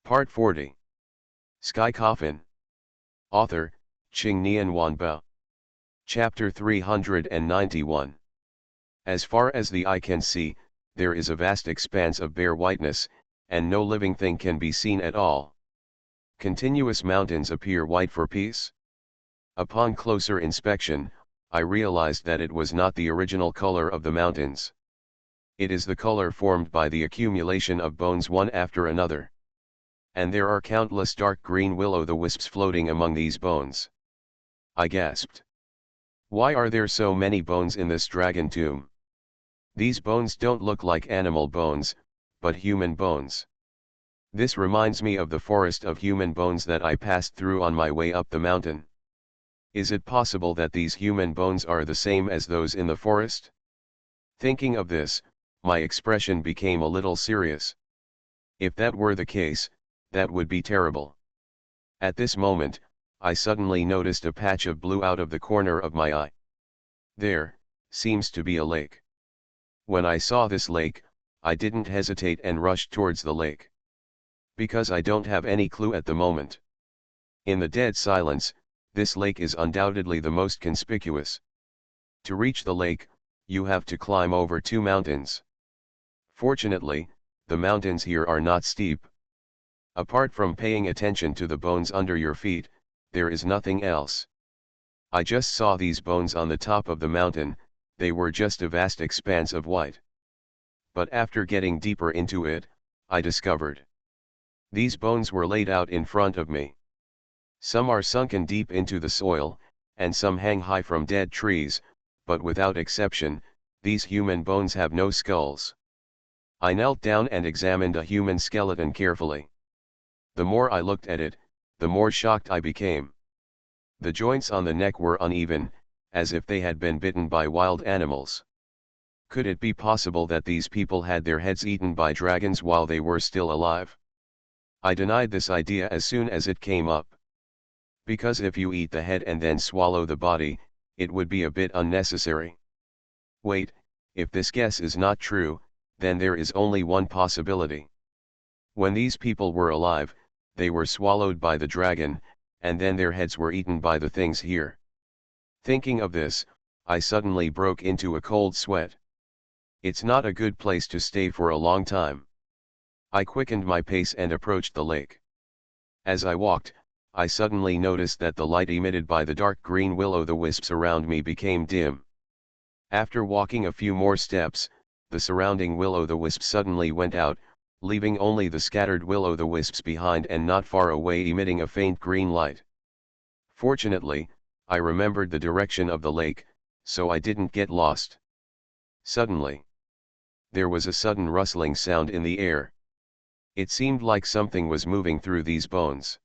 Part 40. Sky Coffin. Author, Qingnian Wanba. Chapter 391. As far as the eye can see, there is a vast expanse of bare whiteness, and no living thing can be seen at all. Continuous mountains appear white for peace. Upon closer inspection, I realized that it was not the original color of the mountains. It is the color formed by the accumulation of bones one after another. And there are countless dark green will-o'-the-wisps floating among these bones. I gasped. Why are there so many bones in this dragon tomb? These bones don't look like animal bones, but human bones. This reminds me of the forest of human bones that I passed through on my way up the mountain. Is it possible that these human bones are the same as those in the forest? Thinking of this, my expression became a little serious. If that were the case, that would be terrible. At this moment, I suddenly noticed a patch of blue out of the corner of my eye. There, seems to be a lake. When I saw this lake, I didn't hesitate and rushed towards the lake. Because I don't have any clue at the moment. In the dead silence, this lake is undoubtedly the most conspicuous. To reach the lake, you have to climb over 2 mountains. Fortunately, the mountains here are not steep. Apart from paying attention to the bones under your feet, there is nothing else. I just saw these bones on the top of the mountain, they were just a vast expanse of white. But after getting deeper into it, I discovered. These bones were laid out in front of me. Some are sunken deep into the soil, and some hang high from dead trees, but without exception, these human bones have no skulls. I knelt down and examined a human skeleton carefully. The more I looked at it, the more shocked I became. The joints on the neck were uneven, as if they had been bitten by wild animals. Could it be possible that these people had their heads eaten by dragons while they were still alive? I denied this idea as soon as it came up. Because if you eat the head and then swallow the body, it would be a bit unnecessary. Wait, if this guess is not true, then there is only one possibility. When these people were alive, they were swallowed by the dragon, and then their heads were eaten by the things here. Thinking of this, I suddenly broke into a cold sweat. It's not a good place to stay for a long time. I quickened my pace and approached the lake. As I walked, I suddenly noticed that the light emitted by the dark green will-o'-the-wisps around me became dim. After walking a few more steps, the surrounding will-o'-the-wisps suddenly went out, leaving only the scattered will-o'-the-wisps behind and not far away emitting a faint green light. Fortunately, I remembered the direction of the lake, so I didn't get lost. Suddenly, there was a sudden rustling sound in the air. It seemed like something was moving through these bones.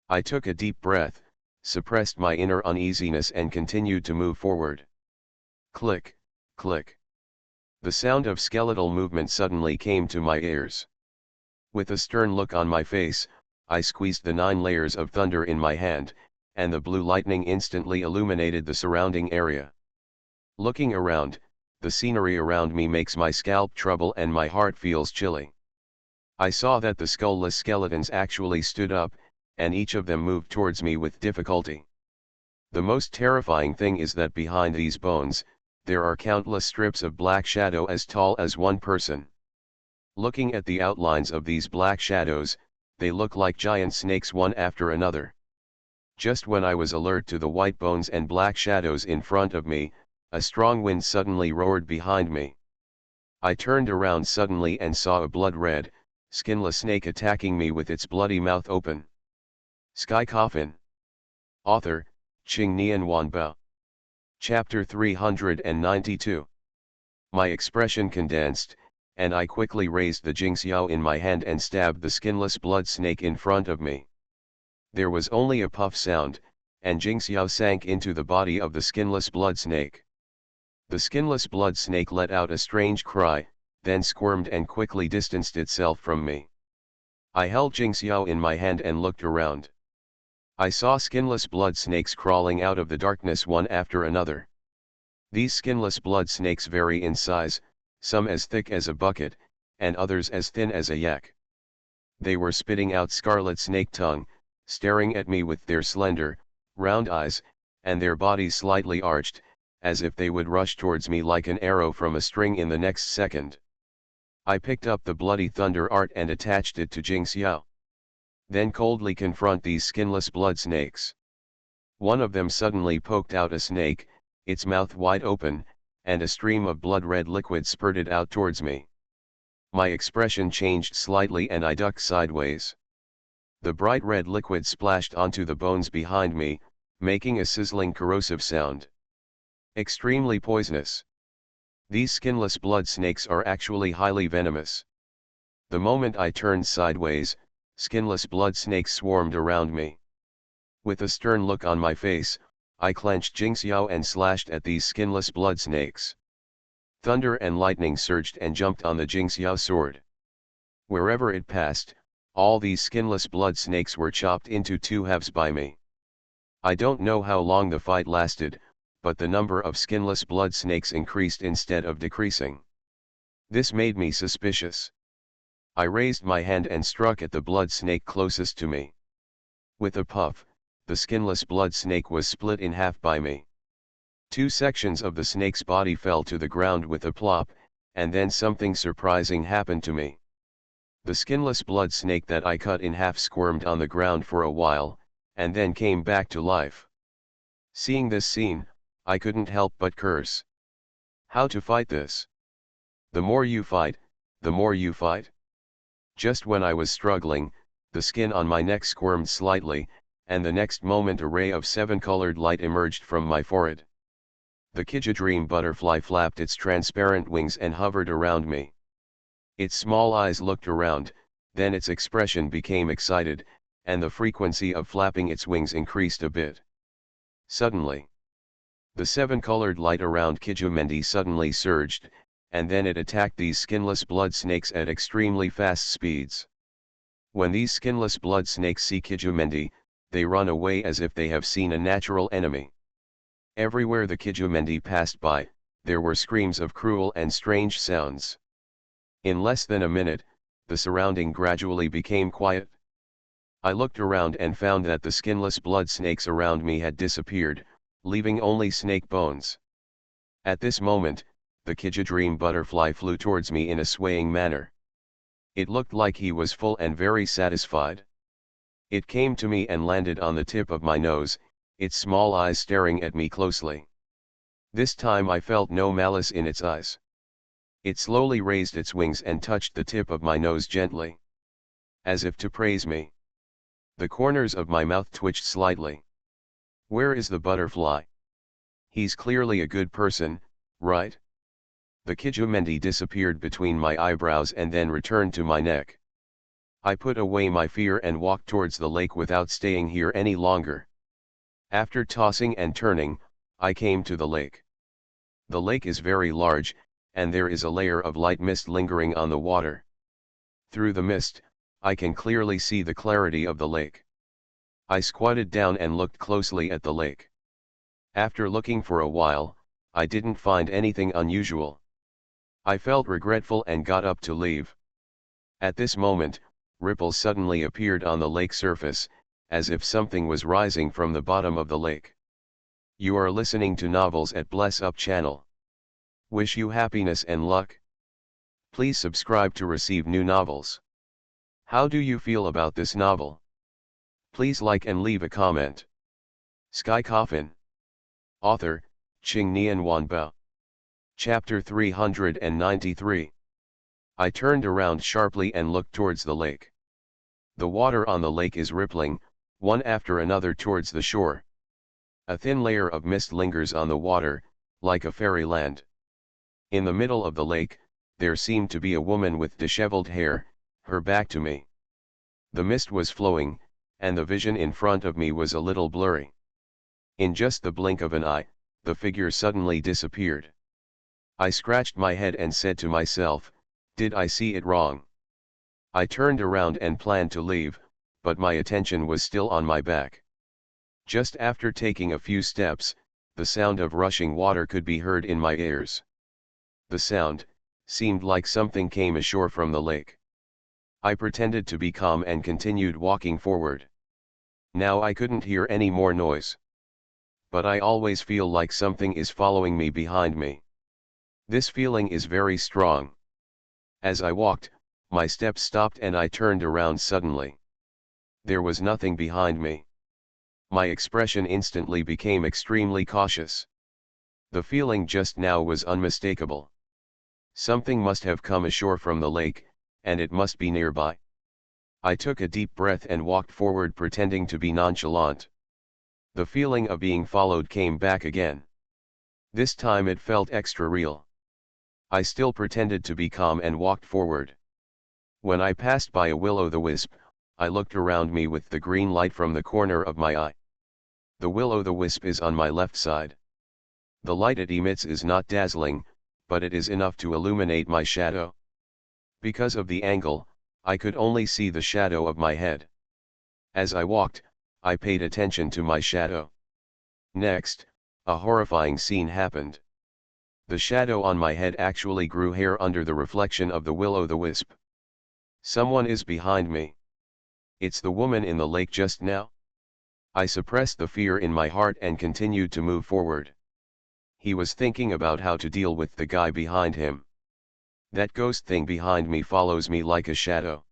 I took a deep breath, suppressed my inner uneasiness and continued to move forward. Click, click. The sound of skeletal movement suddenly came to my ears. With a stern look on my face, I squeezed the 9 layers of thunder in my hand, and the blue lightning instantly illuminated the surrounding area. Looking around, the scenery around me makes my scalp trouble and my heart feels chilly. I saw that the skull-less skeletons actually stood up, and each of them moved towards me with difficulty. The most terrifying thing is that behind these bones, there are countless strips of black shadow as tall as one person. Looking at the outlines of these black shadows, they look like giant snakes one after another. Just when I was alert to the white bones and black shadows in front of me, a strong wind suddenly roared behind me. I turned around suddenly and saw a blood-red, skinless snake attacking me with its bloody mouth open. Sky Coffin. Author, Qingnian Wanba. Chapter 392. My expression condensed, and I quickly raised the jingxiao in my hand and stabbed the skinless blood snake in front of me. There was only a puff sound, and jingxiao sank into the body of the skinless blood snake. The skinless blood snake let out a strange cry, then squirmed and quickly distanced itself from me. I held jingxiao in my hand and looked around. I saw skinless blood snakes crawling out of the darkness one after another. These skinless blood snakes vary in size, some as thick as a bucket, and others as thin as a yak. They were spitting out scarlet snake tongue, staring at me with their slender, round eyes, and their bodies slightly arched, as if they would rush towards me like an arrow from a string in the next second. I picked up the bloody thunder art and attached it to Jingxiao. Then coldly confront these skinless blood snakes. One of them suddenly poked out a snake, its mouth wide open, and a stream of blood-red liquid spurted out towards me. My expression changed slightly and I ducked sideways. The bright red liquid splashed onto the bones behind me, making a sizzling corrosive sound. Extremely poisonous. These skinless blood snakes are actually highly venomous. The moment I turned sideways, skinless blood snakes swarmed around me. With a stern look on my face, I clenched Jingxiao and slashed at these skinless blood snakes. Thunder and lightning surged and jumped on the Jingxiao sword. Wherever it passed, all these skinless blood snakes were chopped into two halves by me. I don't know how long the fight lasted, but the number of skinless blood snakes increased instead of decreasing. This made me suspicious. I raised my hand and struck at the blood snake closest to me. With a puff, the skinless blood snake was split in half by me. Two sections of the snake's body fell to the ground with a plop, and then something surprising happened to me. The skinless blood snake that I cut in half squirmed on the ground for a while, and then came back to life. Seeing this scene, I couldn't help but curse. How to fight this? The more you fight, the more you fight. Just when I was struggling, the skin on my neck squirmed slightly, and the next moment a ray of seven-colored light emerged from my forehead. The Kijadream butterfly flapped its transparent wings and hovered around me. Its small eyes looked around, then its expression became excited, and the frequency of flapping its wings increased a bit. Suddenly, the seven-colored light around Kijamendi suddenly surged, and then it attacked these skinless blood snakes at extremely fast speeds. When these skinless blood snakes see Kijamendi, they run away as if they have seen a natural enemy. Everywhere the Kijamendi passed by, there were screams of cruel and strange sounds. In less than a minute, the surrounding gradually became quiet. I looked around and found that the skinless blood snakes around me had disappeared, leaving only snake bones. At this moment, the Kijadream butterfly flew towards me in a swaying manner. It looked like he was full and very satisfied. It came to me and landed on the tip of my nose, its small eyes staring at me closely. This time I felt no malice in its eyes. It slowly raised its wings and touched the tip of my nose gently, as if to praise me. The corners of my mouth twitched slightly. Where is the butterfly? He's clearly a good person, right? The Kijamendi disappeared between my eyebrows and then returned to my neck. I put away my fear and walked towards the lake without staying here any longer. After tossing and turning, I came to the lake. The lake is very large, and there is a layer of light mist lingering on the water. Through the mist, I can clearly see the clarity of the lake. I squatted down and looked closely at the lake. After looking for a while, I didn't find anything unusual. I felt regretful and got up to leave. At this moment, ripples suddenly appeared on the lake surface, as if something was rising from the bottom of the lake. You are listening to Novels at Bless Up channel. Wish you happiness and luck. Please subscribe to receive new novels. How do you feel about this novel? Please like and leave a comment. Sky Coffin. Author, Qingnian Wanbao. Chapter 393. I turned around sharply and looked towards the lake. The water on the lake is rippling, one after another towards the shore. A thin layer of mist lingers on the water, like a fairyland. In the middle of the lake, there seemed to be a woman with disheveled hair, her back to me. The mist was flowing, and the vision in front of me was a little blurry. In just the blink of an eye, the figure suddenly disappeared. I scratched my head and said to myself, did I see it wrong? I turned around and planned to leave, but my attention was still on my back. Just after taking a few steps, the sound of rushing water could be heard in my ears. The sound seemed like something came ashore from the lake. I pretended to be calm and continued walking forward. Now I couldn't hear any more noise. But I always feel like something is following me behind me. This feeling is very strong. As I walked, my steps stopped and I turned around suddenly. There was nothing behind me. My expression instantly became extremely cautious. The feeling just now was unmistakable. Something must have come ashore from the lake, and it must be nearby. I took a deep breath and walked forward pretending to be nonchalant. The feeling of being followed came back again. This time it felt extra real. I still pretended to be calm and walked forward. When I passed by a will-o'-the-wisp, I looked around me with the green light from the corner of my eye. The will-o'-the-wisp is on my left side. The light it emits is not dazzling, but it is enough to illuminate my shadow. Because of the angle, I could only see the shadow of my head. As I walked, I paid attention to my shadow. Next, a horrifying scene happened. The shadow on my head actually grew hair under the reflection of the will-o'-the-wisp. Someone is behind me. It's the woman in the lake just now. I suppressed the fear in my heart and continued to move forward. He was thinking about how to deal with the guy behind him. That ghost thing behind me follows me like a shadow.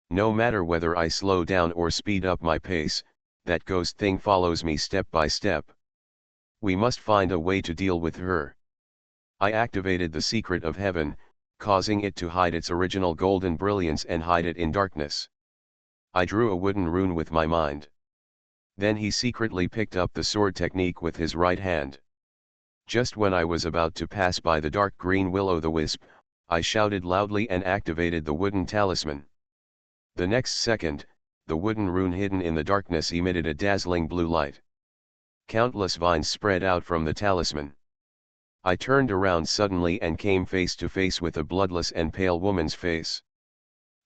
No matter whether I slow down or speed up my pace, that ghost thing follows me step by step. We must find a way to deal with her. I activated the secret of heaven, causing it to hide its original golden brilliance and hide it in darkness. I drew a wooden rune with my mind. Then he secretly picked up the sword technique with his right hand. Just when I was about to pass by the dark green will-o'-the-wisp, I shouted loudly and activated the wooden talisman. The next second, the wooden rune hidden in the darkness emitted a dazzling blue light. Countless vines spread out from the talisman. I turned around suddenly and came face to face with a bloodless and pale woman's face.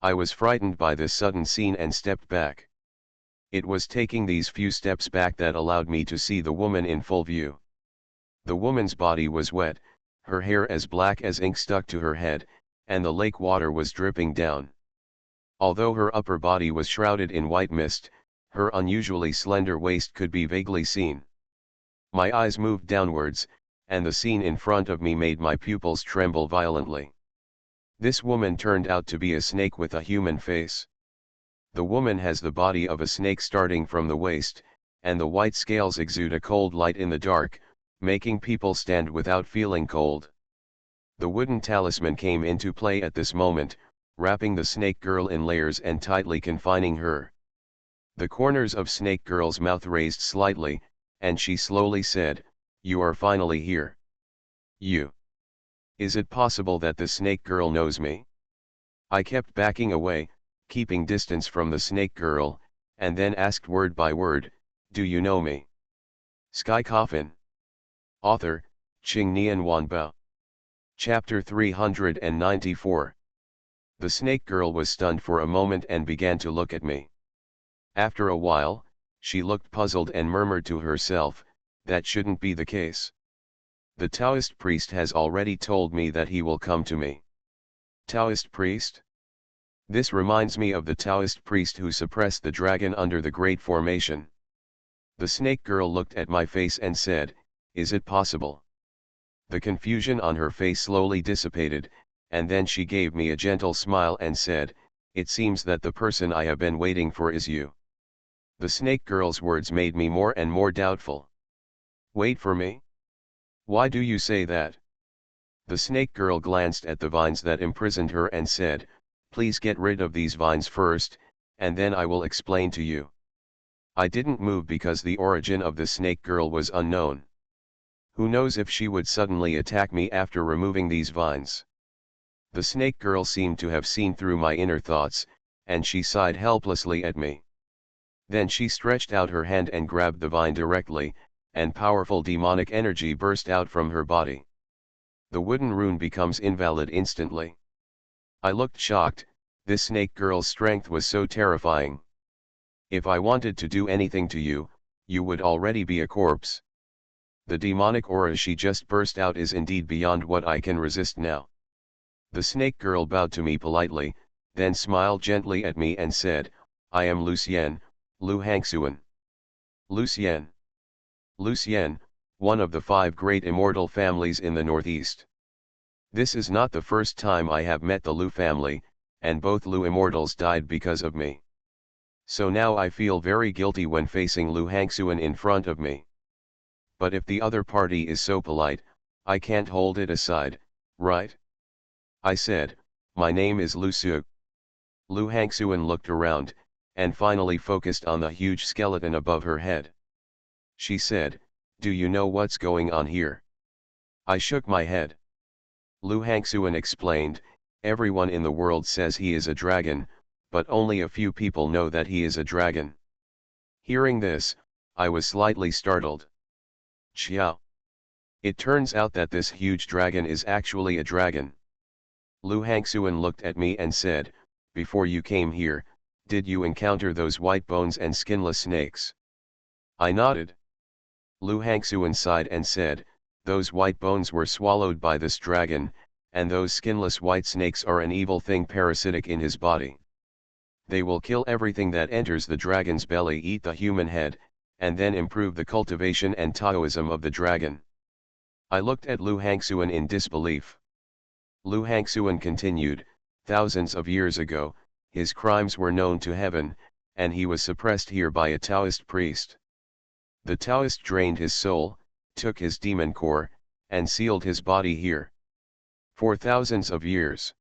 I was frightened by this sudden scene and stepped back. It was taking these few steps back that allowed me to see the woman in full view. The woman's body was wet, her hair as black as ink stuck to her head, and the lake water was dripping down. Although her upper body was shrouded in white mist, her unusually slender waist could be vaguely seen. My eyes moved downwards, and the scene in front of me made my pupils tremble violently. This woman turned out to be a snake with a human face. The woman has the body of a snake starting from the waist, and the white scales exude a cold light in the dark, making people stand without feeling cold. The wooden talisman came into play at this moment, wrapping the snake girl in layers and tightly confining her. The corners of Snake Girl's mouth raised slightly, and she slowly said, "You are finally here. You. Is it possible that the Snake Girl knows me?" I kept backing away, keeping distance from the Snake Girl, and then asked word by word, "Do you know me?" Sky Coffin. Author, Ching Nian Wanbao. Chapter 394. The Snake Girl was stunned for a moment and began to look at me. After a while, she looked puzzled and murmured to herself, "That shouldn't be the case. The Taoist priest has already told me that he will come to me." Taoist priest? This reminds me of the Taoist priest who suppressed the dragon under the Great Formation. The Snake Girl looked at my face and said, "Is it possible?" The confusion on her face slowly dissipated, and then she gave me a gentle smile and said, "It seems that the person I have been waiting for is you." The Snake Girl's words made me more and more doubtful. "Wait for me? Why do you say that?" The Snake Girl glanced at the vines that imprisoned her and said, "Please get rid of these vines first, and then I will explain to you." I didn't move because the origin of the Snake Girl was unknown. Who knows if she would suddenly attack me after removing these vines? The Snake Girl seemed to have seen through my inner thoughts, and she sighed helplessly at me. Then she stretched out her hand and grabbed the vine directly, and powerful demonic energy burst out from her body. The wooden rune becomes invalid instantly. I looked shocked. This Snake Girl's strength was so terrifying. If I wanted to do anything to you, you would already be a corpse. The demonic aura she just burst out is indeed beyond what I can resist now. The Snake Girl bowed to me politely, then smiled gently at me and said, I am Lucien, Lu Hangxuan. Lucien. Lucien, one of the 5 great immortal families in the Northeast. This is not the first time I have met the Lu family, and both Lu immortals died because of me. So now I feel very guilty when facing Lu Hangxuan in front of me. But if the other party is so polite, I can't hold it aside, right? I said, my name is Lu Su. Lu Hangxuan looked around, and finally focused on the huge skeleton above her head. She said, do you know what's going on here? I shook my head. Lu Hangxuan explained, everyone in the world says he is a dragon, but only a few people know that he is a dragon. Hearing this, I was slightly startled. Xiao. It turns out that this huge dragon is actually a dragon. Lu Hangxuan looked at me and said, before you came here, did you encounter those white bones and skinless snakes? I nodded. Lu Hangxuan sighed and said, those white bones were swallowed by this dragon, and those skinless white snakes are an evil thing parasitic in his body. They will kill everything that enters the dragon's belly, eat the human head, and then improve the cultivation and Taoism of the dragon. I looked at Lu Hangxuan in disbelief. Lu Hangxuan continued, thousands of years ago, his crimes were known to heaven, and he was suppressed here by a Taoist priest. The Taoist drained his soul, took his demon core, and sealed his body here. For thousands of years.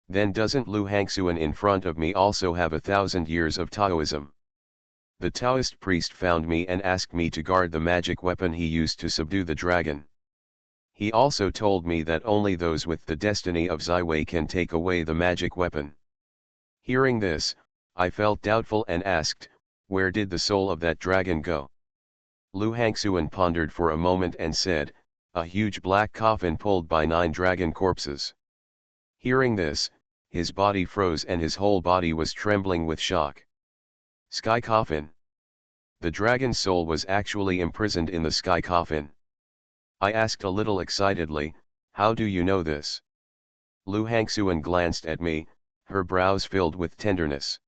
Then doesn't Lu Hangxuan in front of me also have 1,000 years of Taoism? The Taoist priest found me and asked me to guard the magic weapon he used to subdue the dragon. He also told me that only those with the destiny of Ziwei can take away the magic weapon. Hearing this, I felt doubtful and asked, where did the soul of that dragon go? Lu Hangxuan pondered for a moment and said, a huge black coffin pulled by 9 dragon corpses. Hearing this, his body froze and his whole body was trembling with shock. Sky coffin. The dragon's soul was actually imprisoned in the sky coffin. I asked a little excitedly, how do you know this? Lu Hangxuan glanced at me, her brows filled with tenderness.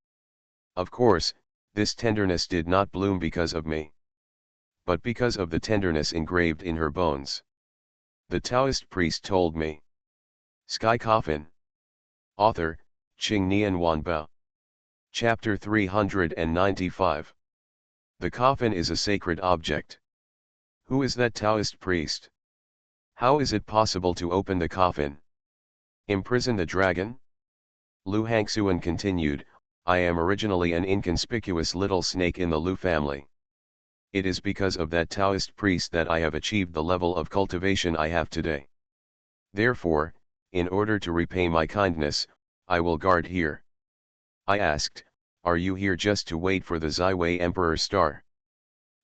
Of course, this tenderness did not bloom because of me, but because of the tenderness engraved in her bones. The Taoist priest told me. Sky Coffin. Author, Qing Nian Wanbao. Chapter 395. The coffin is a sacred object. Who is that Taoist priest? How is it possible to open the coffin? Imprison the dragon? Lu Hangxuan continued, I am originally an inconspicuous little snake in the Lu family. It is because of that Taoist priest that I have achieved the level of cultivation I have today. Therefore, in order to repay my kindness, I will guard here. I asked, are you here just to wait for the Ziwei Emperor star?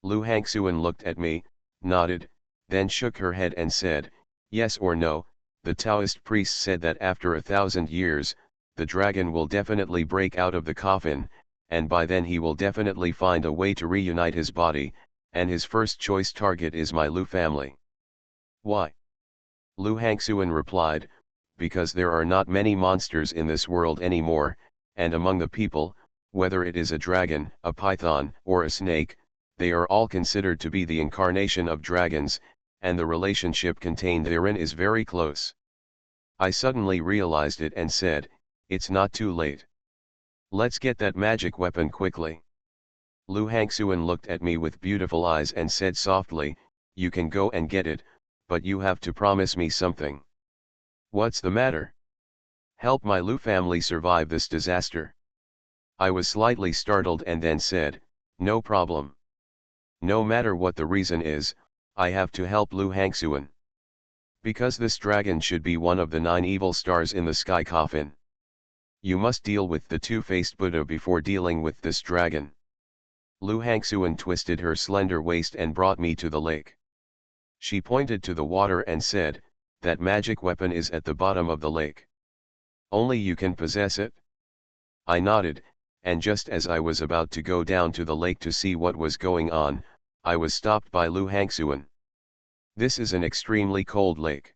Lu Hangxuan looked at me, nodded, then shook her head and said, yes or no, the Taoist priest said that after 1,000 years, the dragon will definitely break out of the coffin, and by then he will definitely find a way to reunite his body, and his first choice target is my Lu family. Why? Lu Hangxuan replied, because there are not many monsters in this world anymore, and among the people, whether it is a dragon, a python, or a snake, they are all considered to be the incarnation of dragons, and the relationship contained therein is very close. I suddenly realized it and said, it's not too late. Let's get that magic weapon quickly. Lu Hangxuan looked at me with beautiful eyes and said softly, you can go and get it, but you have to promise me something. What's the matter? Help my Lu family survive this disaster. I was slightly startled and then said, no problem. No matter what the reason is, I have to help Lu Hangxuan. Because this dragon should be one of the 9 evil stars in the sky coffin. You must deal with the 2-faced Buddha before dealing with this dragon. Lu Hangxuan twisted her slender waist and brought me to the lake. She pointed to the water and said, that magic weapon is at the bottom of the lake. Only you can possess it? I nodded, and just as I was about to go down to the lake to see what was going on, I was stopped by Lu Hangxuan. This is an extremely cold lake.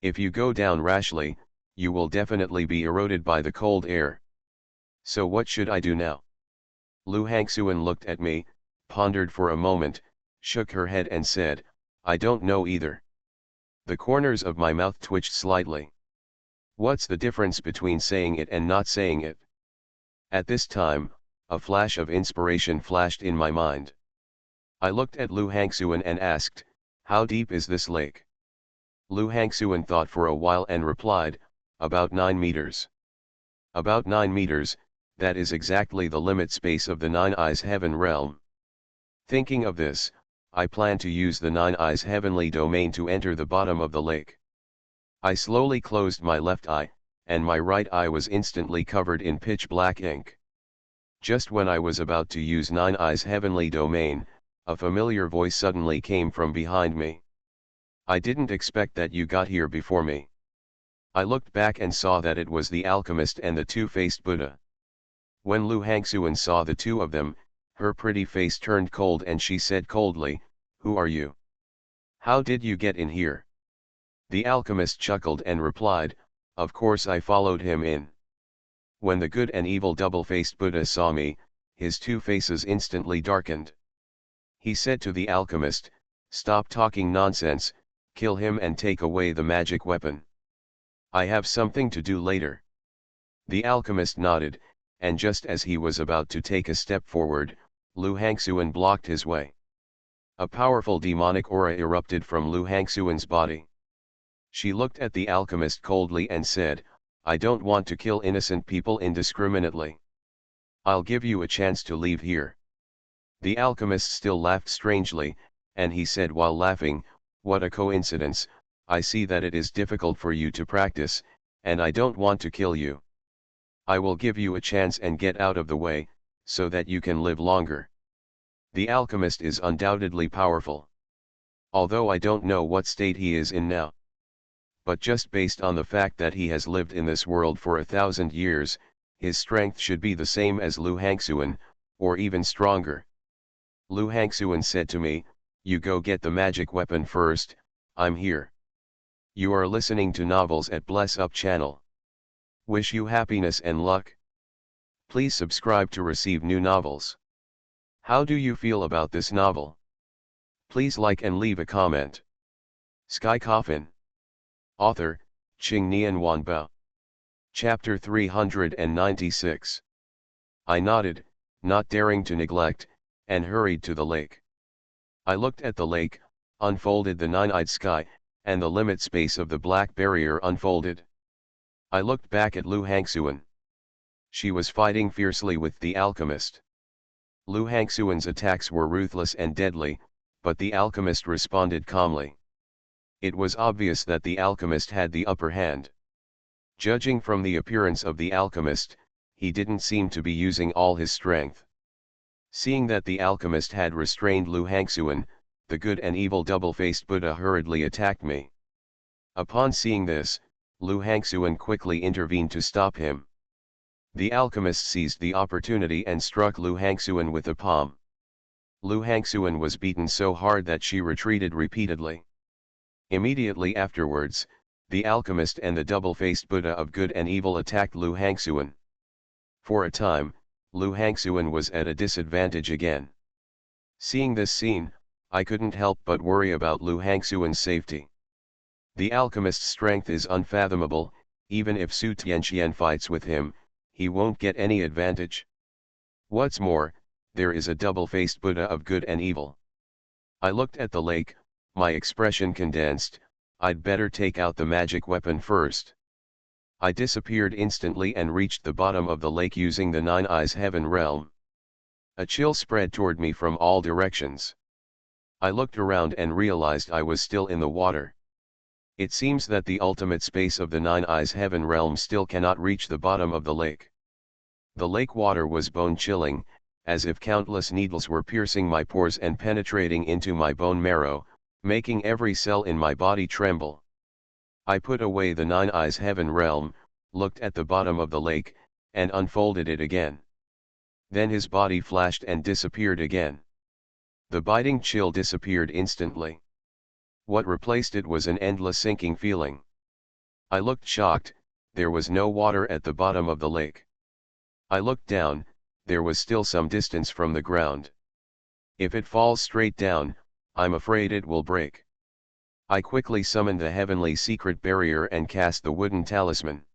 If you go down rashly, you will definitely be eroded by the cold air. So what should I do now? Lu Hangxuan looked at me, pondered for a moment, shook her head and said, I don't know either. The corners of my mouth twitched slightly. What's the difference between saying it and not saying it? At this time, a flash of inspiration flashed in my mind. I looked at Lu Hangxuan and asked, how deep is this lake? Lu Hangxuan thought for a while and replied, about 9 meters. About 9 meters, that is exactly the limit space of the Nine Eyes Heaven realm. Thinking of this, I plan to use the Nine Eyes Heavenly domain to enter the bottom of the lake. I slowly closed my left eye, and my right eye was instantly covered in pitch black ink. Just when I was about to use Nine Eyes Heavenly domain, a familiar voice suddenly came from behind me. I didn't expect that you got here before me. I looked back and saw that it was the alchemist and the two-faced Buddha. When Lu Hangxuan saw the two of them, her pretty face turned cold and she said coldly, who are you? How did you get in here? The alchemist chuckled and replied, of course I followed him in. When the good and evil double-faced Buddha saw me, his two faces instantly darkened. He said to the alchemist, stop talking nonsense, kill him and take away the magic weapon. I have something to do later. The alchemist nodded, and just as he was about to take a step forward, Lu Hangxuan blocked his way. A powerful demonic aura erupted from Lu Hangxuan's body. She looked at the alchemist coldly and said, I don't want to kill innocent people indiscriminately. I'll give you a chance to leave here. The alchemist still laughed strangely, and he said while laughing, what a coincidence, I see that it is difficult for you to practice, and I don't want to kill you. I will give you a chance and get out of the way, so that you can live longer. The alchemist is undoubtedly powerful. Although I don't know what state he is in now. But just based on the fact that he has lived in this world for 1,000 years, his strength should be the same as Lu Hangxuan, or even stronger. Lu Hangxuan said to me, you go get the magic weapon first, I'm here. You are listening to Novels at Bless Up channel. Wish you happiness and luck. Please subscribe to receive new novels. How do you feel about this novel? Please like and leave a comment. Sky Coffin. Author, Qing Nian Wanbao. Chapter 396. I nodded, not daring to neglect, and hurried to the lake. I looked at the lake, unfolded the nine-eyed sky, and the limit space of the black barrier unfolded. I looked back at Lu Hangxuan. She was fighting fiercely with the alchemist. Lu Hangxuan's attacks were ruthless and deadly, but the alchemist responded calmly. It was obvious that the alchemist had the upper hand. Judging from the appearance of the alchemist, he didn't seem to be using all his strength. Seeing that the alchemist had restrained Lu Hangxuan, the good and evil double-faced Buddha hurriedly attacked me. Upon seeing this, Lu Hangxuan quickly intervened to stop him. The alchemist seized the opportunity and struck Lu Hangxuan with a palm. Lu Hangxuan was beaten so hard that she retreated repeatedly. Immediately afterwards, the alchemist and the double-faced Buddha of good and evil attacked Lu Hangxuan. For a time, Lu Hangxuan was at a disadvantage again. Seeing this scene, I couldn't help but worry about Lu Hangxuan's safety. The alchemist's strength is unfathomable, even if Su Tianqian fights with him, he won't get any advantage. What's more, there is a double-faced Buddha of good and evil. I looked at the lake, my expression condensed, I'd better take out the magic weapon first. I disappeared instantly and reached the bottom of the lake using the Nine Eyes Heaven realm. A chill spread toward me from all directions. I looked around and realized I was still in the water. It seems that the ultimate space of the Nine Eyes Heaven realm still cannot reach the bottom of the lake. The lake water was bone-chilling, as if countless needles were piercing my pores and penetrating into my bone marrow, making every cell in my body tremble. I put away the Nine Eyes Heaven realm, looked at the bottom of the lake, and unfolded it again. Then his body flashed and disappeared again. The biting chill disappeared instantly. What replaced it was an endless sinking feeling. I looked shocked, there was no water at the bottom of the lake. I looked down, there was still some distance from the ground. If it falls straight down, I'm afraid it will break. I quickly summoned the heavenly secret barrier and cast the wooden talisman.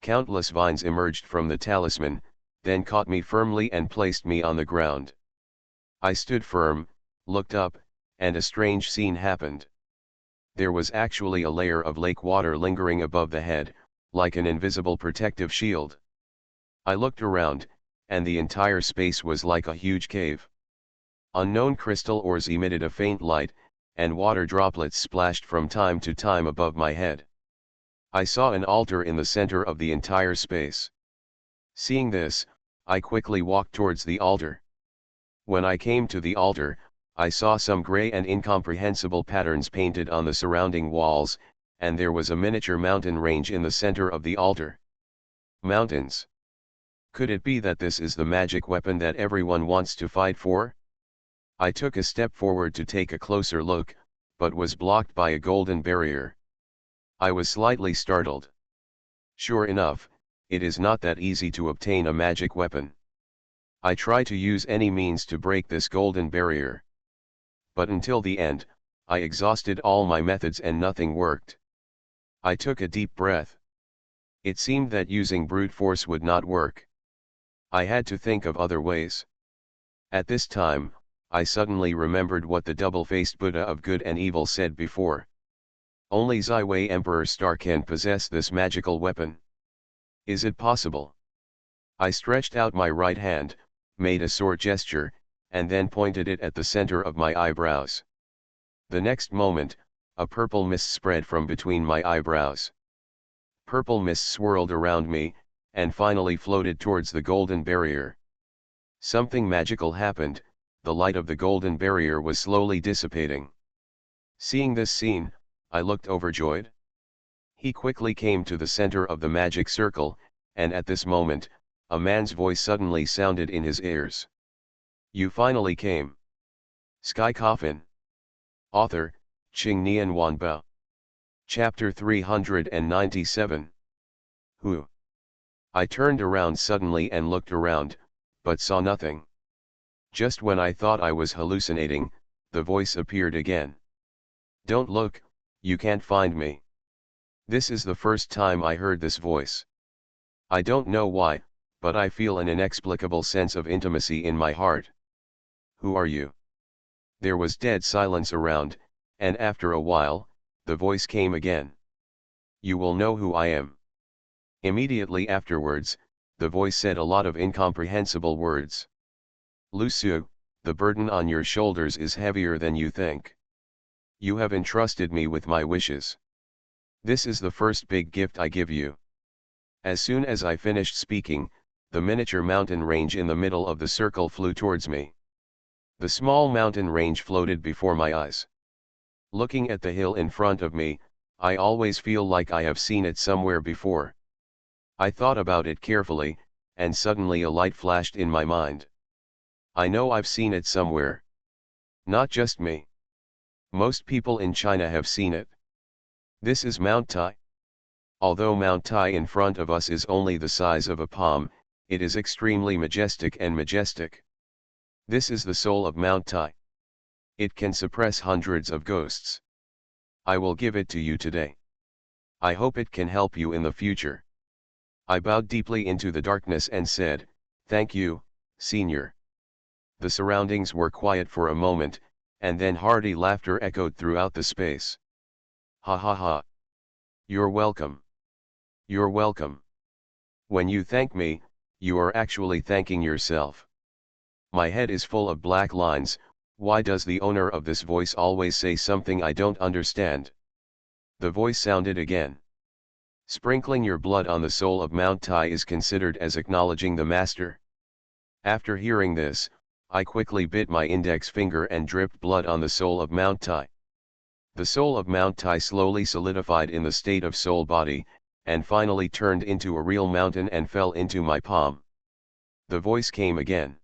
Countless vines emerged from the talisman, then caught me firmly and placed me on the ground. I stood firm, looked up, and a strange scene happened. There was actually a layer of lake water lingering above the head, like an invisible protective shield. I looked around, and the entire space was like a huge cave. Unknown crystal ores emitted a faint light, and water droplets splashed from time to time above my head. I saw an altar in the center of the entire space. Seeing this, I quickly walked towards the altar. When I came to the altar, I saw some gray and incomprehensible patterns painted on the surrounding walls, and there was a miniature mountain range in the center of the altar. Mountains. Could it be that this is the magic weapon that everyone wants to fight for? I took a step forward to take a closer look, but was blocked by a golden barrier. I was slightly startled. Sure enough, it is not that easy to obtain a magic weapon. I try to use any means to break this golden barrier. But until the end, I exhausted all my methods and nothing worked. I took a deep breath. It seemed that using brute force would not work. I had to think of other ways. At this time, I suddenly remembered what the double-faced Buddha of good and evil said before. Only Zhiwei Emperor Star can possess this magical weapon. Is it possible? I stretched out my right hand, made a sword gesture, and then pointed it at the center of my eyebrows. The next moment, a purple mist spread from between my eyebrows. Purple mist swirled around me, and finally floated towards the golden barrier. Something magical happened, the light of the golden barrier was slowly dissipating. Seeing this scene, I looked overjoyed. He quickly came to the center of the magic circle, and at this moment, a man's voice suddenly sounded in his ears. You finally came. Sky Coffin. Author, Qing Nian Wanba. Chapter 397. Who? I turned around suddenly and looked around, but saw nothing. Just when I thought I was hallucinating, the voice appeared again. Don't look, you can't find me. This is the first time I heard this voice. I don't know why, but I feel an inexplicable sense of intimacy in my heart. Who are you? There was dead silence around, and after a while, the voice came again. You will know who I am. Immediately afterwards, the voice said a lot of incomprehensible words. Lu Su, the burden on your shoulders is heavier than you think. You have entrusted me with my wishes. This is the first big gift I give you. As soon as I finished speaking, the miniature mountain range in the middle of the circle flew towards me. The small mountain range floated before my eyes. Looking at the hill in front of me, I always feel like I have seen it somewhere before. I thought about it carefully, and suddenly a light flashed in my mind. I know I've seen it somewhere. Not just me. Most people in China have seen it. This is Mount Tai. Although Mount Tai in front of us is only the size of a palm, it is extremely majestic and majestic. This is the soul of Mount Tai. It can suppress hundreds of ghosts. I will give it to you today. I hope it can help you in the future. I bowed deeply into the darkness and said, Thank you, Senior. The surroundings were quiet for a moment, and then hearty laughter echoed throughout the space. Ha ha ha. You're welcome. You're welcome. When you thank me, you are actually thanking yourself. My head is full of black lines. Why does the owner of this voice always say something I don't understand? The voice sounded again. Sprinkling your blood on the soul of Mount Tai is considered as acknowledging the master. After hearing this, I quickly bit my index finger and dripped blood on the soul of Mount Tai. The soul of Mount Tai slowly solidified in the state of soul body, and finally turned into a real mountain and fell into my palm. The voice came again.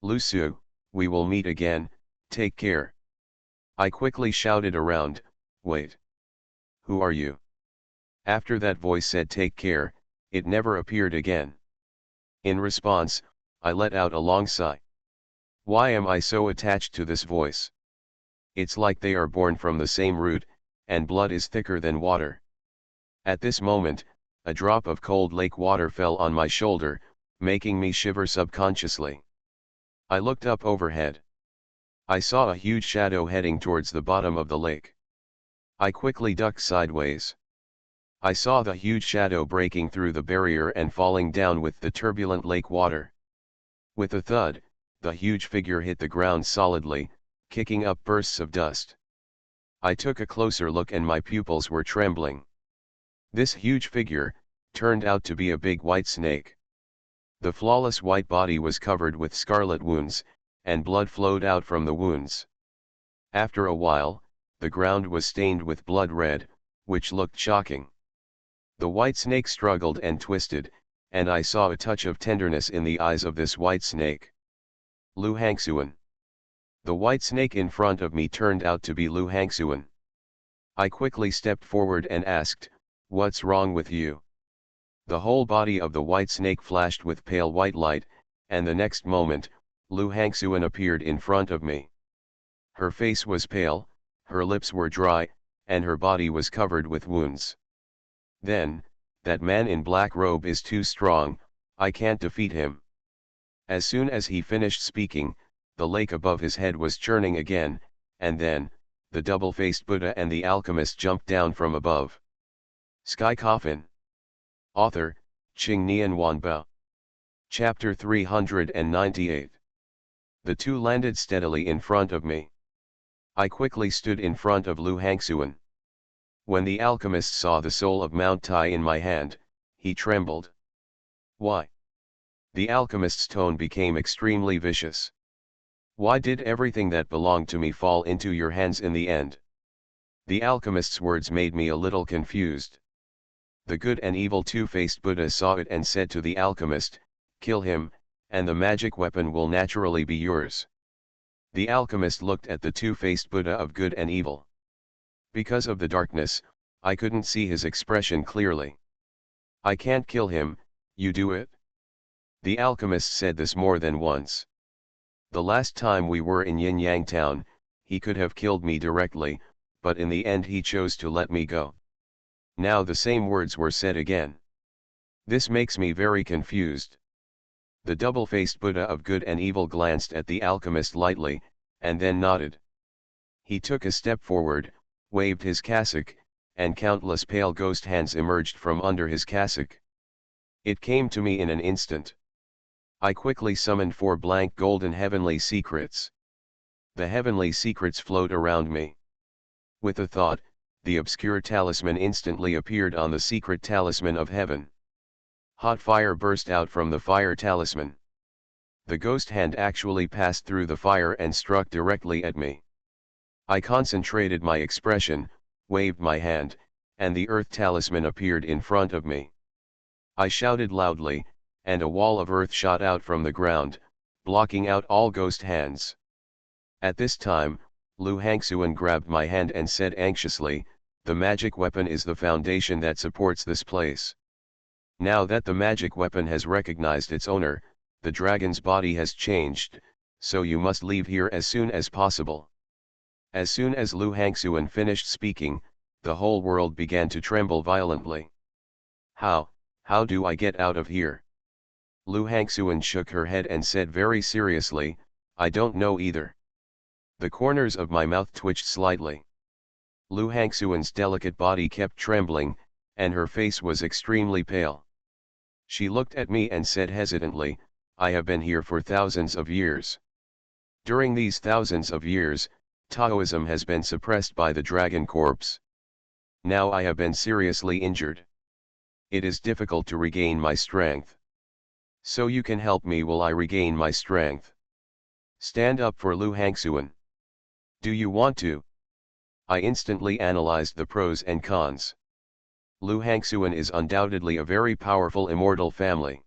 Lu Su, we will meet again, take care. I quickly shouted around, wait. Who are you? After that voice said take care, it never appeared again. In response, I let out a long sigh. Why am I so attached to this voice? It's like they are born from the same root, and blood is thicker than water. At this moment, a drop of cold lake water fell on my shoulder, making me shiver subconsciously. I looked up overhead. I saw a huge shadow heading towards the bottom of the lake. I quickly ducked sideways. I saw the huge shadow breaking through the barrier and falling down with the turbulent lake water. With a thud, the huge figure hit the ground solidly, kicking up bursts of dust. I took a closer look and my pupils were trembling. This huge figure turned out to be a big white snake. The flawless white body was covered with scarlet wounds, and blood flowed out from the wounds. After a while, the ground was stained with blood red, which looked shocking. The white snake struggled and twisted, and I saw a touch of tenderness in the eyes of this white snake. Lu Hangsuan. The white snake in front of me turned out to be Lu Hangsuan. I quickly stepped forward and asked, "What's wrong with you?" The whole body of the white snake flashed with pale white light, and the next moment, Lu Hangsuan appeared in front of me. Her face was pale, her lips were dry, and her body was covered with wounds. Then, that man in black robe is too strong, I can't defeat him. As soon as he finished speaking, the lake above his head was churning again, and then, the double-faced Buddha and the alchemist jumped down from above. Sky Coffin. Author, Qing Nian Wanbao. Chapter 398. The two landed steadily in front of me. I quickly stood in front of Lu Hangsuan. When the alchemist saw the soul of Mount Tai in my hand, he trembled. Why? The alchemist's tone became extremely vicious. Why did everything that belonged to me fall into your hands in the end? The alchemist's words made me a little confused. The good and evil two-faced Buddha saw it and said to the alchemist, "Kill him, and the magic weapon will naturally be yours." The alchemist looked at the two-faced Buddha of good and evil. Because of the darkness, I couldn't see his expression clearly. "I can't kill him, you do it." The alchemist said this more than once. The last time we were in Yin Yang Town, he could have killed me directly, but in the end he chose to let me go. Now the same words were said again. This makes me very confused. The double-faced Buddha of good and evil glanced at the alchemist lightly, and then nodded. He took a step forward, waved his cassock, and countless pale ghost hands emerged from under his cassock. It came to me in an instant. I quickly summoned 4 blank golden heavenly secrets. The heavenly secrets flowed around me. With a thought, the obscure talisman instantly appeared on the secret talisman of heaven. Hot fire burst out from the fire talisman. The ghost hand actually passed through the fire and struck directly at me. I concentrated my expression, waved my hand, and the earth talisman appeared in front of me. I shouted loudly, and a wall of earth shot out from the ground, blocking out all ghost hands. At this time, Lu Hangsuan grabbed my hand and said anxiously, "The magic weapon is the foundation that supports this place. Now that the magic weapon has recognized its owner, the dragon's body has changed, so you must leave here as soon as possible." As soon as Lu Hangsuan finished speaking, the whole world began to tremble violently. How do I get out of here?" Lu Hangsuan shook her head and said very seriously, "I don't know either." The corners of my mouth twitched slightly. Lu Hangsuan's delicate body kept trembling, and her face was extremely pale. She looked at me and said hesitantly, "I have been here for thousands of years. During these thousands of years, Taoism has been suppressed by the dragon corpse. Now I have been seriously injured. It is difficult to regain my strength. So you can help me while I regain my strength. Stand up for Lu Hangsuan. Do you want to?" I instantly analyzed the pros and cons. Lu Hangsuan is undoubtedly a very powerful immortal family.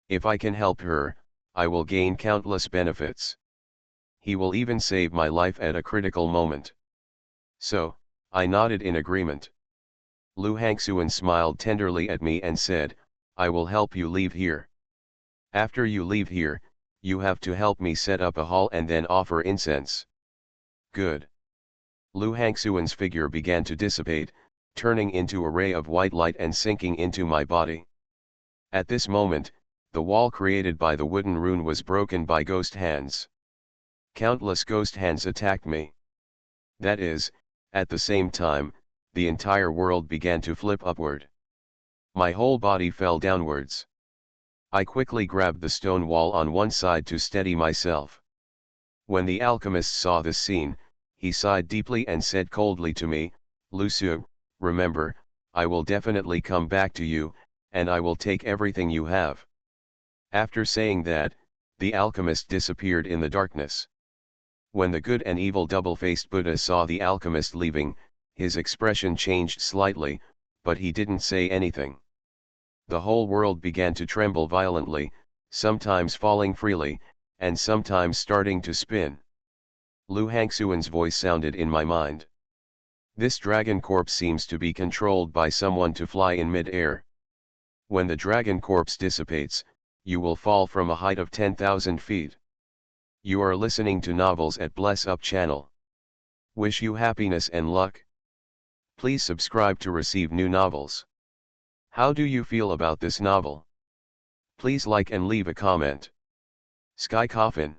If I can help her, I will gain countless benefits. He will even save my life at a critical moment. So, I nodded in agreement. Lu Hangxuan smiled tenderly at me and said, I will help you leave here. After you leave here, you have to help me set up a hall and then offer incense. Good. Lu Hangxuan's figure began to dissipate, turning into a ray of white light and sinking into my body. At this moment, the wall created by the wooden rune was broken by ghost hands. Countless ghost hands attacked me. That is, at the same time, the entire world began to flip upward. My whole body fell downwards. I quickly grabbed the stone wall on one side to steady myself. When the alchemist saw this scene, he sighed deeply and said coldly to me, Lu Su, remember, I will definitely come back to you, and I will take everything you have. After saying that, the alchemist disappeared in the darkness. When the good and evil double-faced Buddha saw the alchemist leaving, his expression changed slightly, but he didn't say anything. The whole world began to tremble violently, sometimes falling freely, and sometimes starting to spin. Lu Hangxuan's voice sounded in my mind. This dragon corpse seems to be controlled by someone to fly in mid-air. When the dragon corpse dissipates, you will fall from a height of 10,000 feet. You are listening to novels at Bless Up channel. Wish you happiness and luck. Please subscribe to receive new novels. How do you feel about this novel? Please like and leave a comment. Sky Coffin.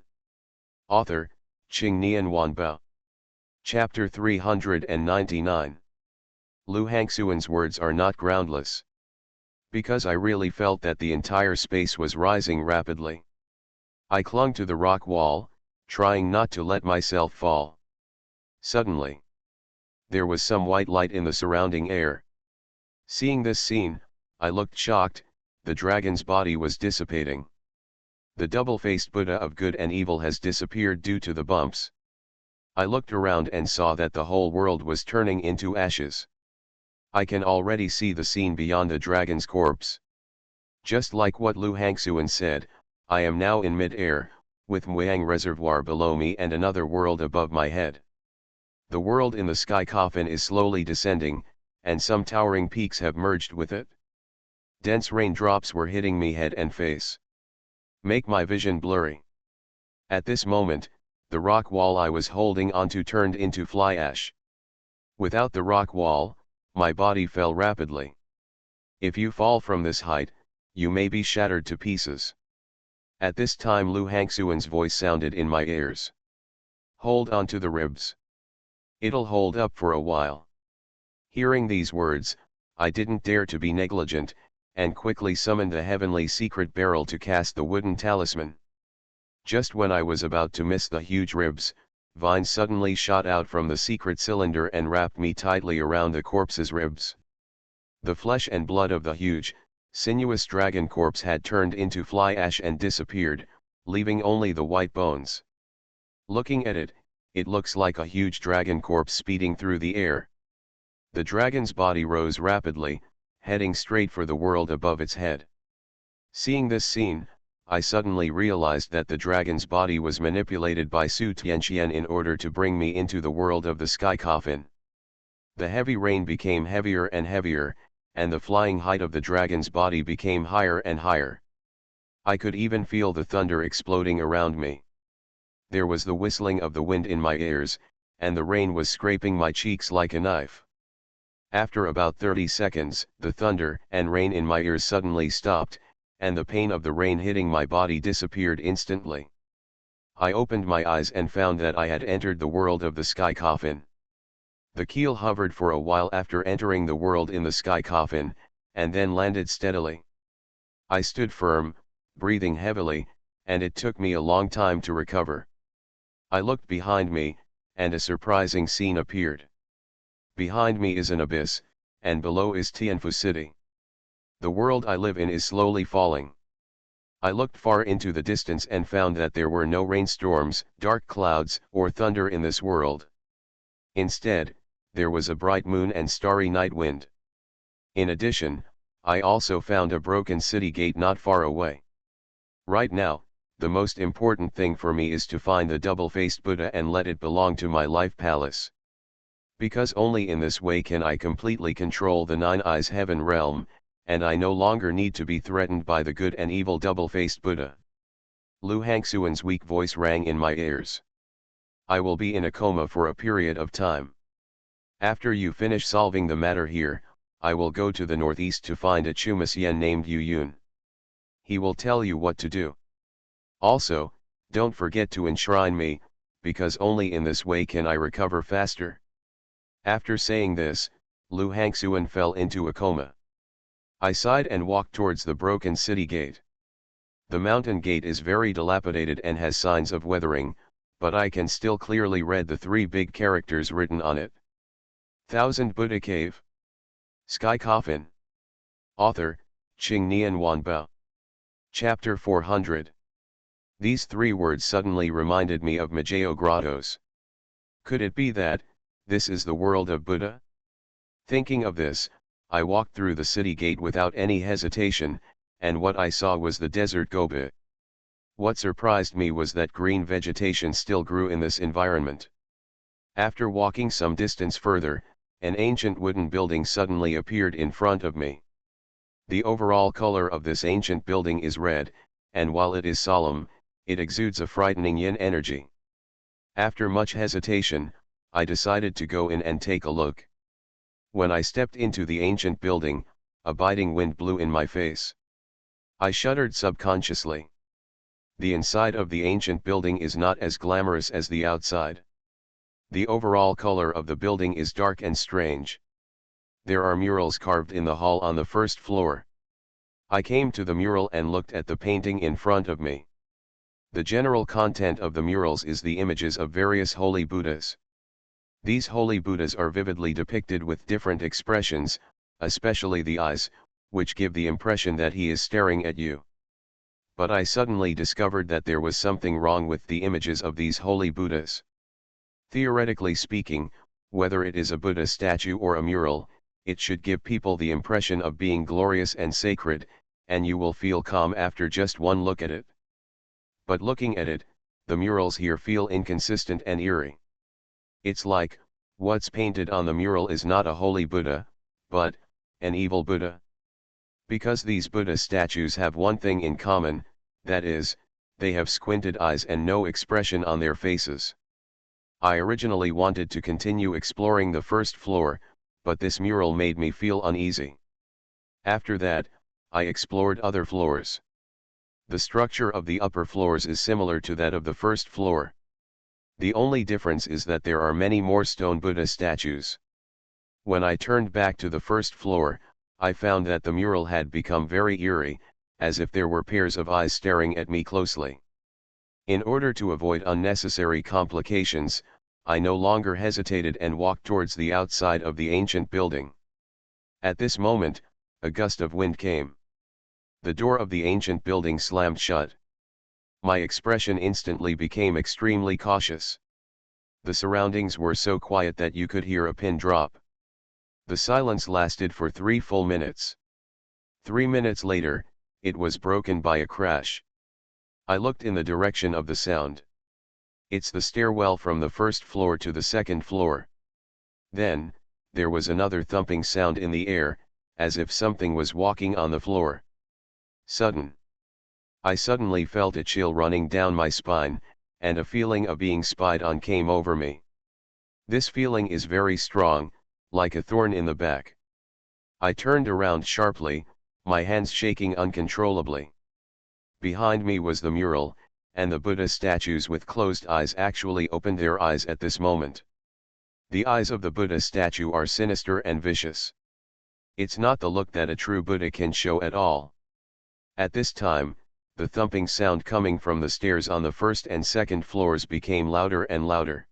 Author, Qing Nian Wanbao. Chapter 399. Lu Hangxuan's words are not groundless. Because I really felt that the entire space was rising rapidly. I clung to the rock wall, trying not to let myself fall. Suddenly, there was some white light in the surrounding air. Seeing this scene, I looked shocked. The dragon's body was dissipating. The double-faced Buddha of good and evil has disappeared due to the bumps. I looked around and saw that the whole world was turning into ashes. I can already see the scene beyond the dragon's corpse. Just like what Lu Hangxuan said, I am now in mid-air, with Muang Reservoir below me and another world above my head. The world in the sky coffin is slowly descending, and some towering peaks have merged with it. Dense raindrops were hitting me head and face. Make my vision blurry. At this moment, the rock wall I was holding onto turned into fly ash. Without the rock wall, my body fell rapidly. If you fall from this height, you may be shattered to pieces. At this time Lu Hangxuan's voice sounded in my ears. Hold on to the ribs. It'll hold up for a while. Hearing these words, I didn't dare to be negligent, and quickly summoned the heavenly secret barrel to cast the wooden talisman. Just when I was about to miss the huge ribs, vines suddenly shot out from the secret cylinder and wrapped me tightly around the corpse's ribs. The flesh and blood of the huge, sinuous dragon corpse had turned into fly ash and disappeared, leaving only the white bones. Looking at it, it looks like a huge dragon corpse speeding through the air. The dragon's body rose rapidly, heading straight for the world above its head. Seeing this scene, I suddenly realized that the dragon's body was manipulated by Su Tianqian in order to bring me into the world of the sky coffin. The heavy rain became heavier and heavier, and the flying height of the dragon's body became higher and higher. I could even feel the thunder exploding around me. There was the whistling of the wind in my ears, and the rain was scraping my cheeks like a knife. After about 30 seconds, the thunder and rain in my ears suddenly stopped, and the pain of the rain hitting my body disappeared instantly. I opened my eyes and found that I had entered the world of the sky coffin. The keel hovered for a while after entering the world in the sky coffin, and then landed steadily. I stood firm, breathing heavily, and it took me a long time to recover. I looked behind me, and a surprising scene appeared. Behind me is an abyss, and below is Tianfu City. The world I live in is slowly falling. I looked far into the distance and found that there were no rainstorms, dark clouds, or thunder in this world. Instead, there was a bright moon and starry night wind. In addition, I also found a broken city gate not far away. Right now, the most important thing for me is to find the double-faced Buddha and let it belong to my life palace. Because only in this way can I completely control the Nine Eyes Heaven realm, and I no longer need to be threatened by the good and evil double-faced Buddha. Lu Hangxuan's weak voice rang in my ears. I will be in a coma for a period of time. After you finish solving the matter here, I will go to the northeast to find a Chumas Yen named Yu Yun. He will tell you what to do. Also, don't forget to enshrine me, because only in this way can I recover faster. After saying this, Lu Hangxuan fell into a coma. I sighed and walked towards the broken city gate. The mountain gate is very dilapidated and has signs of weathering, but I can still clearly read the three big characters written on it. Thousand Buddha Cave. Sky Coffin. Author, Qing Nian Wanbao. Chapter 400. These three words suddenly reminded me of Majao Grottos. Could it be that, this is the world of Buddha? Thinking of this, I walked through the city gate without any hesitation, and what I saw was the desert Gobi. What surprised me was that green vegetation still grew in this environment. After walking some distance further, an ancient wooden building suddenly appeared in front of me. The overall color of this ancient building is red, and while it is solemn, it exudes a frightening yin energy. After much hesitation, I decided to go in and take a look. When I stepped into the ancient building, a biting wind blew in my face. I shuddered subconsciously. The inside of the ancient building is not as glamorous as the outside. The overall color of the building is dark and strange. There are murals carved in the hall on the first floor. I came to the mural and looked at the painting in front of me. The general content of the murals is the images of various holy Buddhas. These holy Buddhas are vividly depicted with different expressions, especially the eyes, which give the impression that he is staring at you. But I suddenly discovered that there was something wrong with the images of these holy Buddhas. Theoretically speaking, whether it is a Buddha statue or a mural, it should give people the impression of being glorious and sacred, and you will feel calm after just one look at it. But looking at it, the murals here feel inconsistent and eerie. It's like, what's painted on the mural is not a holy Buddha, but an evil Buddha. Because these Buddha statues have one thing in common, that is, they have squinted eyes and no expression on their faces. I originally wanted to continue exploring the first floor, but this mural made me feel uneasy. After that, I explored other floors. The structure of the upper floors is similar to that of the first floor. The only difference is that there are many more stone Buddha statues. When I turned back to the first floor, I found that the mural had become very eerie, as if there were pairs of eyes staring at me closely. In order to avoid unnecessary complications, I no longer hesitated and walked towards the outside of the ancient building. At this moment, a gust of wind came. The door of the ancient building slammed shut. My expression instantly became extremely cautious. The surroundings were so quiet that you could hear a pin drop. The silence lasted for 3 full minutes. 3 minutes later, it was broken by a crash. I looked in the direction of the sound. It's the stairwell from the first floor to the second floor. Then, there was another thumping sound in the air, as if something was walking on the floor. I suddenly felt a chill running down my spine, and a feeling of being spied on came over me. This feeling is very strong, like a thorn in the back. I turned around sharply, my hands shaking uncontrollably. Behind me was the mural, and the Buddha statues with closed eyes actually opened their eyes at this moment. The eyes of the Buddha statue are sinister and vicious. It's not the look that a true Buddha can show at all. At this time, the thumping sound coming from the stairs on the first and second floors became louder and louder.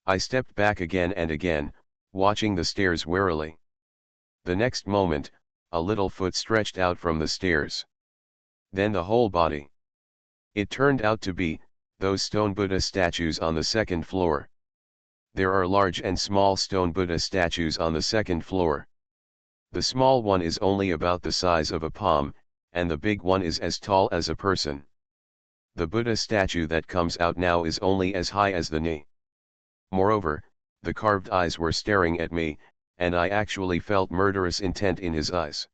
I stepped back again and again, watching the stairs warily. The next moment, a little foot stretched out from the stairs. Then the whole body. It turned out to be those stone Buddha statues on the second floor. There are large and small stone Buddha statues on the second floor. The small one is only about the size of a palm, and the big one is as tall as a person. The Buddha statue that comes out now is only as high as the knee. Moreover, the carved eyes were staring at me, and I actually felt murderous intent in his eyes.